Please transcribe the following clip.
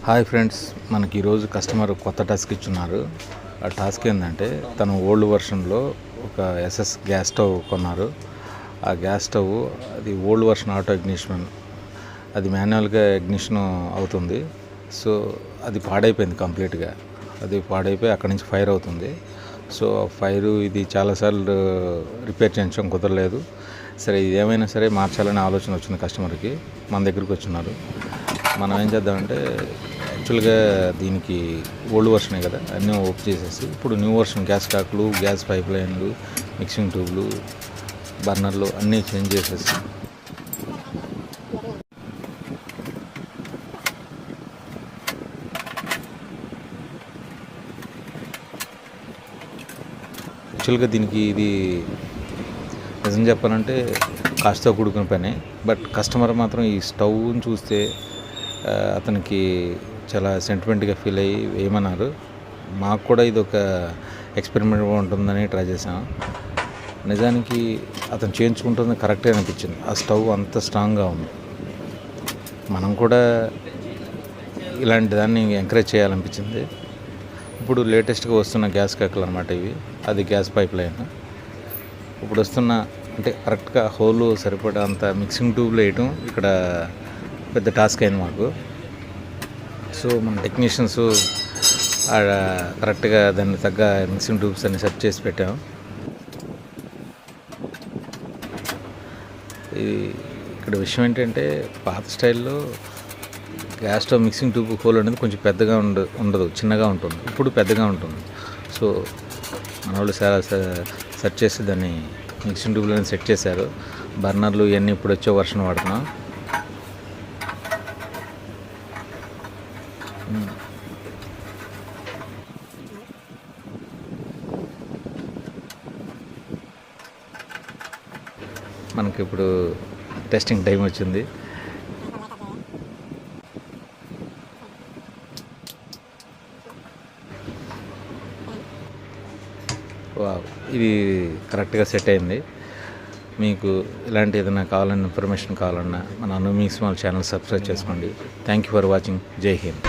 Hi friends, మనకి ఈరోజు customer కొత్త టాస్క్ ఇచ్చున్నారు. ఆ టాస్క్ ఏంటంటే తను ఓల్డ్ వర్షన్లో ఒక ఎస్ఎస్ గ్యాస్ స్టవ్ కొన్నారు. ఆ గ్యాస్ స్టవ్ అది ఓల్డ్ వర్షన్ ఆటో ఇగ్నిషన్, అది మాన్యువల్గా ఇగ్నిషన్ అవుతుంది. సో అది పాడైపోయింది కంప్లీట్గా. అది పాడైపోయి అక్కడి నుంచి ఫైర్ అవుతుంది. సో ఫైరు ఇది చాలాసార్లు రిపేర్ చేయించడం కుదరలేదు. సరే, ఇది ఏమైనా సరే మార్చాలనే ఆలోచన వచ్చింది కస్టమర్కి. మన దగ్గరికి వచ్చినారు. మనం ఏం చేద్దామంటే, యాక్చువల్గా దీనికి ఓల్డ్ వర్షనే కదా, అన్నీ ఓపెన్ చేసేసి ఇప్పుడు న్యూ వర్షన్ గ్యాస్ స్టాక్లు, గ్యాస్ పైప్ లైన్లు, మిక్సింగ్ ట్యూబ్లు, బర్నర్లు అన్నీ చేంజ్ చేసేసి యాక్చువల్గా దీనికి ఇది నిజం చెప్పాలంటే కాస్ట్తో కూడుకున్న పని. బట్ కస్టమర్ మాత్రం ఈ స్టవ్ని చూస్తే అతనికి చాలా సెంటిమెంట్గా ఫీల్ అయ్యి వేయమన్నారు. మాకు కూడా ఇది ఒక ఎక్స్పెరిమెంట్ ఉంటుందని ట్రై చేసాం. నిజానికి అతను చేయించుకుంటుంది కరెక్టే అనిపించింది. ఆ స్టవ్ అంత స్ట్రాంగ్గా ఉంది. మనం కూడా ఇలాంటి దాన్ని ఎంకరేజ్ చేయాలనిపించింది. ఇప్పుడు లేటెస్ట్గా వస్తున్న గ్యాస్ కేకలు అనమాట ఇవి. అది గ్యాస్ పైప్ లైన్. ఇప్పుడు వస్తున్న అంటే కరెక్ట్గా హోల్ సరిపడా అంత మిక్సింగ్ ట్యూబ్లో వేయటం ఇక్కడ పెద్ద టాస్క్ అయింది మాకు. సో మన టెక్నీషియన్స్ కరెక్ట్గా దాన్ని తగ్గ మిక్సింగ్ ట్యూబ్స్ అన్ని సెట్ చేసి పెట్టాము. ఇది ఇక్కడ విషయం ఏంటంటే, పాత స్టైల్లో gas stove mixing tube whole అనేది కొంచెం పెద్దగా ఉండదు, చిన్నగా ఉంటుంది. ఇప్పుడు పెద్దగా ఉంటుంది. సో మన వాళ్ళు చాలా సెట్ చేసి దాన్ని మిక్సింగ్ ట్యూబ్లో సెట్ చేశారు. బర్నర్లు ఇవన్నీ ఇప్పుడు వచ్చే వర్షన్ వాడుతున్నాం. మనకి ఇప్పుడు టెస్టింగ్ టైం వచ్చింది. ఇది కరెక్ట్గా సెట్ అయింది. మీకు ఇలాంటి ఏదైనా కావాలన్నా, ఇన్ఫర్మేషన్ కావాలన్నా మన అను మీ స్మాల్ ఛానల్ సబ్స్క్రైబ్ చేసుకోండి. Thank you for watching. జై హింద్.